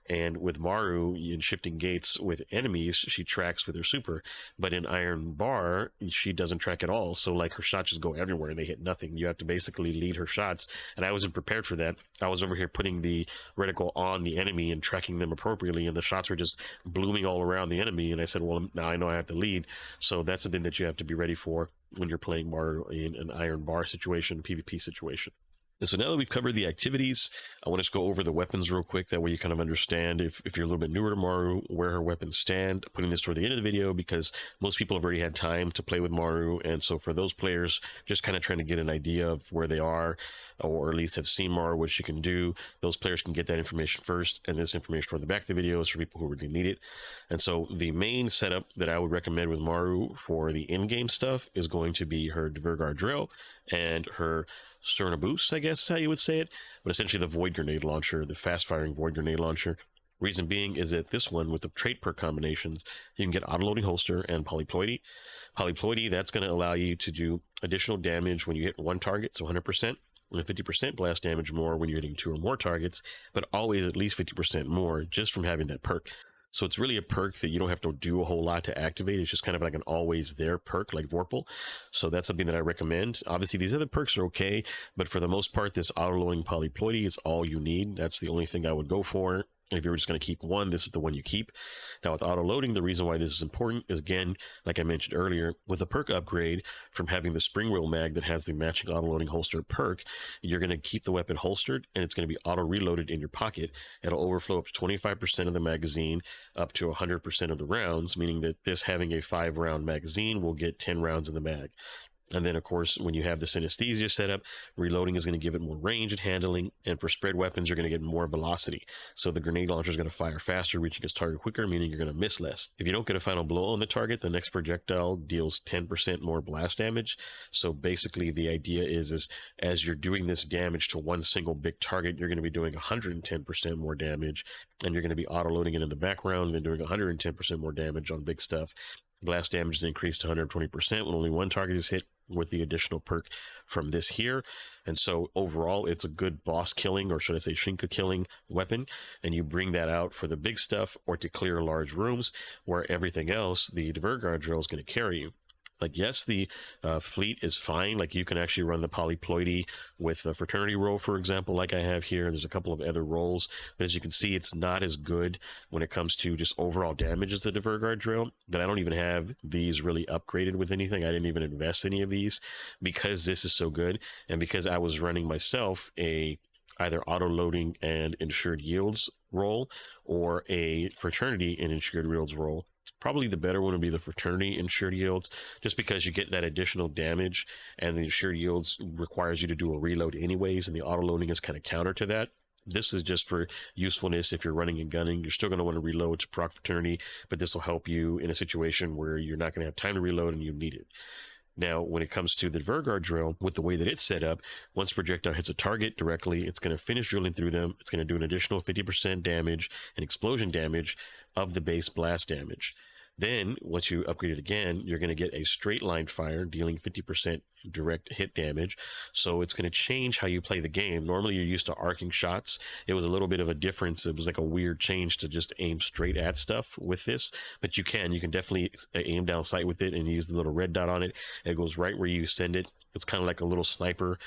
And with Maru, in Shifting Gates with enemies, she tracks with her super. But in Iron Bar, she doesn't track at all. So, like, her shots just go everywhere and they hit nothing. You have to basically lead her shots. And I wasn't prepared for that. I was over here putting the reticle on the enemy and tracking them appropriately, and the shots were just blooming all around the enemy. And I said, well, now I know I have to lead. So that's something that you have to be ready for when you're playing Maru in an Iron Bar situation, PvP situation. And so now that we've covered the activities, I want to just go over the weapons real quick. That way you kind of understand, if you're a little bit newer to Maru, where her weapons stand. Putting this toward the end of the video because most people have already had time to play with Maru. And so for those players, just kind of trying to get an idea of where they are. or at least have seen Maru, what she can do. Those players can get that information first, and this information toward the back of the video is for people who really need it. And so the main setup that I would recommend with Maru for the in-game stuff is going to be her Dvergar drill and her Cerna boost, I guess is how you would say it, but essentially the void grenade launcher, the fast-firing void grenade launcher. Reason being is that this one, with the trait perk combinations, you can get auto-loading holster and polyploidy. Polyploidy, that's going to allow you to do additional damage when you hit one target, so 100%, and 50% blast damage more when you're hitting 2 or more targets, but always at least 50% more just from having that perk. So it's really a perk that you don't have to do a whole lot to activate. It's just kind of like an always there perk like Vorpal. So that's something that I recommend. Obviously, these other perks are okay, but for the most part, this auto-loading polyploidy is all you need. That's the only thing I would go for. If you were just going to keep one, this is the one you keep. Now, with auto-loading, the reason why this is important is, again, like I mentioned earlier, with a perk upgrade from having the spring wheel mag that has the matching auto-loading holster perk, you're going to keep the weapon holstered, and it's going to be auto-reloaded in your pocket. It'll overflow up to 25% of the magazine, up to 100% of the rounds, meaning that this having a 5-round magazine will get 10 rounds in the mag. And then, of course, when you have the synesthesia setup, reloading is going to give it more range and handling. And for spread weapons, you're going to get more velocity. So the grenade launcher is going to fire faster, reaching its target quicker, meaning you're going to miss less. If you don't get a final blow on the target, the next projectile deals 10% more blast damage. So basically, the idea is as you're doing this damage to one single big target, you're going to be doing 110% more damage. And you're going to be auto-loading it in the background and doing 110% more damage on big stuff. Blast damage is increased to 120% when only one target is hit with the additional perk from this here. And so overall, it's a good boss killing, or should I say Shinka killing weapon. And you bring that out for the big stuff or to clear large rooms, where everything else, the Dvergar drill is going to carry you. Like, yes, the fleet is fine. Like, you can actually run the polyploidy with the fraternity roll, for example, like I have here. There's a couple of other rolls, but as you can see, it's not as good when it comes to just overall damage as the Dvergar drill. That I don't even have these really upgraded with anything. I didn't even invest any of these because this is so good, and because I was running myself a either auto-loading and ensured yields roll or a fraternity and ensured yields roll. Probably the better one would be the fraternity ensured yields, just because you get that additional damage, and the ensured yields requires you to do a reload anyways, and the auto loading is kind of counter to that. This is just for usefulness. If you're running and gunning, you're still going to want to reload to proc fraternity, but this will help you in a situation where you're not going to have time to reload and you need it. Now, when it comes to the Dvergar drill, with the way that it's set up, once projectile hits a target directly, it's going to finish drilling through them. It's going to do an additional 50% damage and explosion damage of the base blast damage. Then, once you upgrade it again, you're going to get a straight line fire, dealing 50% direct hit damage. So it's going to change how you play the game. Normally, you're used to arcing shots. It was a little bit of a difference. It was like a weird change to just aim straight at stuff with this. But you can definitely aim down sight with it and use the little red dot on it. It goes right where you send it. It's kind of like a little sniper,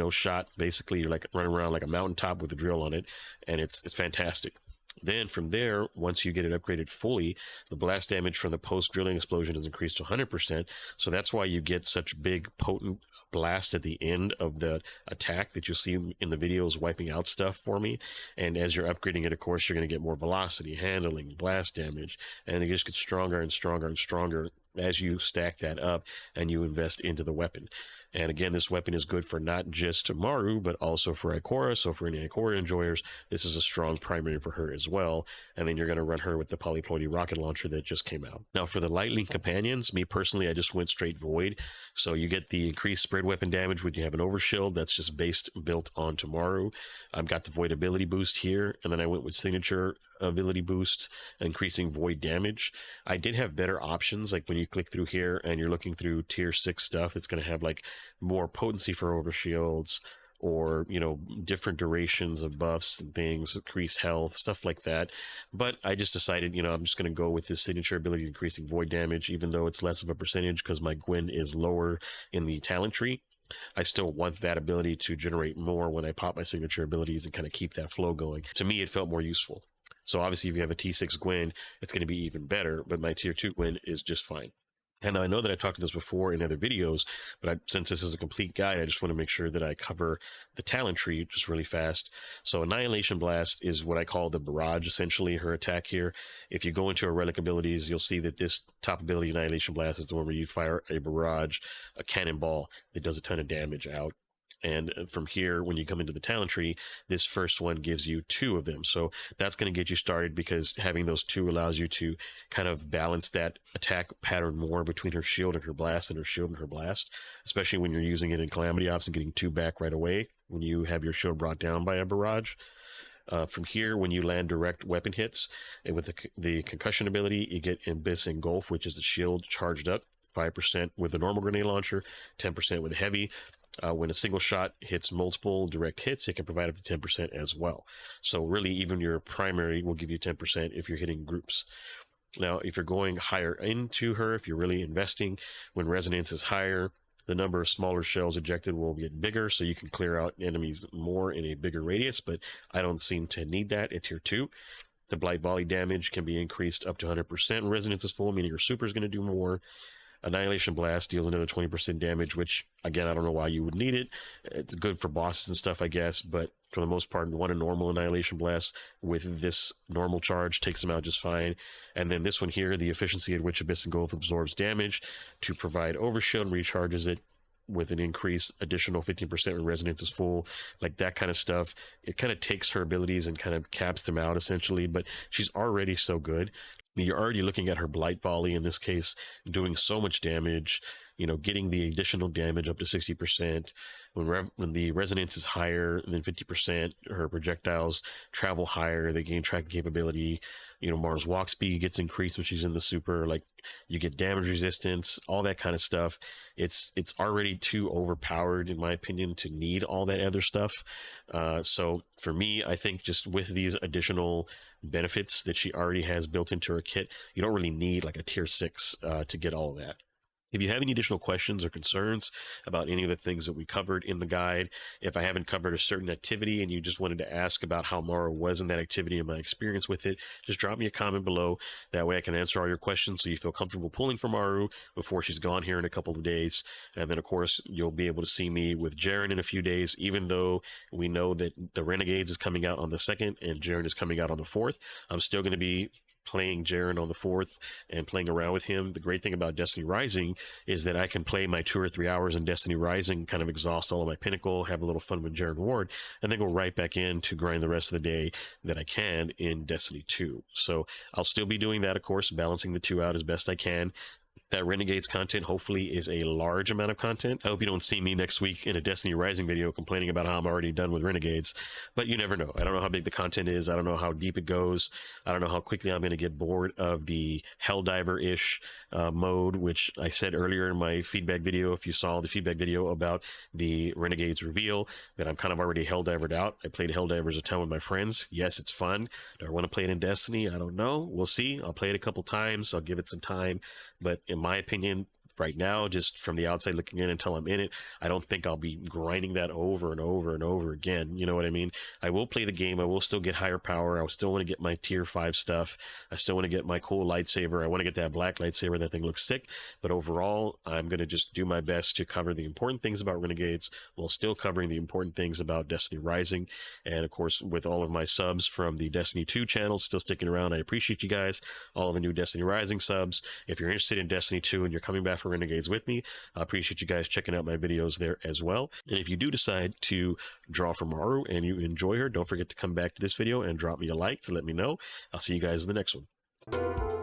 shot. Basically, you're like running around like a mountaintop with a drill on it, and it's fantastic. Then from there, once you get it upgraded fully, the blast damage from the post-drilling explosion is increased to 100%. So that's why you get such big, potent blast at the end of the attack that you'll see in the videos wiping out stuff for me. And as you're upgrading it, of course, you're going to get more velocity, handling, blast damage, and it just gets stronger and stronger and stronger as you stack that up and you invest into the weapon. And again, this weapon is good for not just Maru, but also for Ikora. So for any Ikora enjoyers, this is a strong primary for her as well. And then you're going to run her with the polyploidy rocket launcher that just came out. Now for the lightning companions, me personally, I just went straight void. So you get the increased spread weapon damage when you have an overshield. That's just built onto Maru. I've got the void ability boost here, and then I went with signature ability boost, increasing void damage. I did have better options, like when you click through here and you're looking through tier 6 stuff, it's going to have like more potency for overshields, or different durations of buffs and things, increase health, stuff like that. But I just decided, I'm just going to go with this signature ability increasing void damage, even though it's less of a percentage because my Gwen is lower in the talent tree. I still want that ability to generate more when I pop my signature abilities and kind of keep that flow going. To me, it felt more useful. So obviously, if you have a T6 Gwen, it's going to be even better, but my tier 2 Gwen is just fine. And I know that I talked to this before in other videos, but since this is a complete guide, I just want to make sure that I cover the talent tree just really fast. So Annihilation Blast is what I call the barrage, essentially, her attack here. If you go into her relic abilities, you'll see that this top ability, Annihilation Blast, is the one where you fire a barrage, a cannonball that does a ton of damage out. And from here, when you come into the talent tree, this first one gives you 2 of them. So that's going to get you started, because having those 2 allows you to kind of balance that attack pattern more between her shield and her blast, and her shield and her blast, especially when you're using it in Calamity Ops and getting 2 back right away when you have your shield brought down by a barrage. From here, when you land direct weapon hits, and with the concussion ability, you get Abyss Engulf, which is the shield charged up, 5% with a normal grenade launcher, 10% with a heavy. When a single shot hits multiple direct hits, it can provide up to 10% as well. So really, even your primary will give you 10% if you're hitting groups. Now, if you're going higher into her, if you're really investing, when resonance is higher, the number of smaller shells ejected will get bigger, so you can clear out enemies more in a bigger radius, but I don't seem to need that at tier 2. The blight volley damage can be increased up to 100% when resonance is full, meaning your super is going to do more. Annihilation Blast deals another 20% damage, which, again, I don't know why you would need it. It's good for bosses and stuff, I guess, but for the most part, one a normal Annihilation Blast with this normal charge takes them out just fine. And then this one here, the efficiency at which Abyss Engulf absorbs damage to provide overshield and recharges it with an increased additional 15% when resonance is full, like that kind of stuff. It kind of takes her abilities and kind of caps them out, essentially, but she's already so good. You're already looking at her blight volley in this case doing so much damage, getting the additional damage up to 60%. When the resonance is higher than 50%, her projectiles travel higher, they gain tracking capability. Maru's walk speed gets increased when she's in the super, like you get damage resistance, all that kind of stuff. It's already too overpowered, in my opinion, to need all that other stuff. So for me, I think just with these additional benefits that she already has built into her kit, you don't really need like a tier 6 to get all of that. If you have any additional questions or concerns about any of the things that we covered in the guide, if I haven't covered a certain activity and you just wanted to ask about how Maru was in that activity and my experience with it, just drop me a comment below. That way I can answer all your questions so you feel comfortable pulling for Maru before she's gone here in a couple of days. And then, of course, you'll be able to see me with Jaren in a few days, even though we know that the Renegades is coming out on the 2nd and Jaren is coming out on the 4th. I'm still going to be playing Jaren on the 4th and playing around with him. The great thing about Destiny Rising is that I can play my 2 or 3 hours in Destiny Rising, kind of exhaust all of my pinnacle, have a little fun with Jaren Ward, and then go right back in to grind the rest of the day that I can in Destiny 2. So I'll still be doing that, of course, balancing the 2 out as best I can. That Renegades content hopefully is a large amount of content. I hope you don't see me next week in a Destiny Rising video complaining about how I'm already done with Renegades, but you never know. I don't know how big the content is. I don't know how deep it goes. I don't know how quickly I'm going to get bored of the Helldiver-ish mode, which I said earlier in my feedback video, if you saw the feedback video about the Renegades reveal, that I'm kind of already Helldivered out. I played Helldivers a ton with my friends. Yes, it's fun. Do I want to play it in Destiny? I don't know. We'll see. I'll play it a couple times. I'll give it some time, but in my opinion, right now, just from the outside looking in until I'm in it, I don't think I'll be grinding that over and over and over again. You know what I mean? I will play the game. I will still get higher power. I still want to get my tier 5 stuff. I still want to get my cool lightsaber. I want to get that black lightsaber. That thing looks sick. But overall, I'm going to just do my best to cover the important things about Renegades while still covering the important things about Destiny Rising. And of course, with all of my subs from the Destiny 2 channel still sticking around, I appreciate you guys. All of the new Destiny Rising subs. If you're interested in Destiny 2 and you're coming back for Renegades with me, I appreciate you guys checking out my videos there as well. And if you do decide to draw for Maru and you enjoy her, don't forget to come back to this video and drop me a like to let me know. I'll see you guys in the next one.